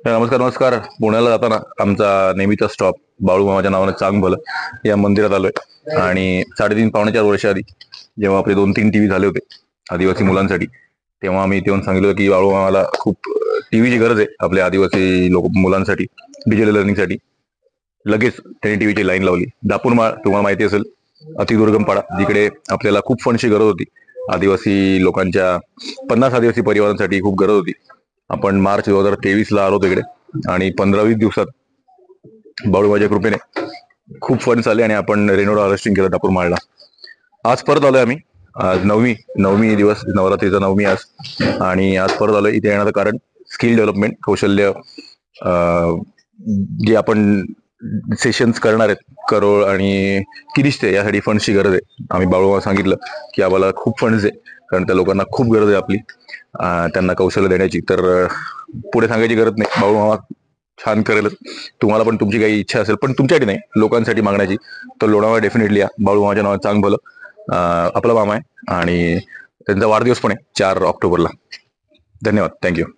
नमस्कार नमस्कार. पुण्याला जाताना आमचा नेहमीचा स्टॉप बाळू मामाच्या नावानं चांगभलं या मंदिरात आलोय आणि 3.5 पावणे 4 वर्ष आधी जेव्हा आपले 2-3 टीव्ही झाले होते आदिवासी मुलांसाठी, तेव्हा आम्ही इथे येऊन सांगितलं होतं की बाळू मामाला खूप टीव्हीची गरज आहे आपल्या आदिवासी लोक मुलांसाठी, डिजिटल लर्निंगसाठी. लगेच त्यांनी टीव्हीची लाईन लावली. दापूरमाळ तुम्हाला माहिती असेल, अतिदुर्गम पाडा, जिकडे आपल्याला खूप फंडची गरज होती. आदिवासी लोकांच्या 50 आदिवासी परिवारांसाठी खूप गरज होती. आपण मार्च 2023ला आलो तिकडे आणि 15-20 दिवसात बाळूमाच्या कृपेने खूप फंड्स आले आणि आपण रेनोड हार्वेस्टिंग केलं टापूर माळला. आज परत आलोय आम्ही. आज नवमी नवमी दिवस, नवरात्रीचा नवमी आज. आणि आज परत आलोय. इथे येण्याचं कारण स्किल डेव्हलपमेंट, कौशल्य जे आपण सेशन्स करणार आहेत करोळ आणि किरिश्ते, यासाठी फंड्सची गरज आहे. आम्ही बाळूमाला सांगितलं की आम्हाला खूप फंड्स आहे, कारण त्या लोकांना खूप गरज आहे आपली, त्यांना कौशल्य देण्याची. तर पुढे सांगायची गरज नाही, बाळू मामा छान करेलच. तुम्हाला पण तुमची काही इच्छा असेल, पण तुमच्यासाठी नाही, लोकांसाठी मागण्याची, तर लोणावळा डेफिनेटली या. बाळू मामाच्या नावात चांग भलं. आपला मामा आहे आणि त्यांचा वाढदिवस पण आहे 4 ऑक्टोबरला. धन्यवाद. थँक्यू.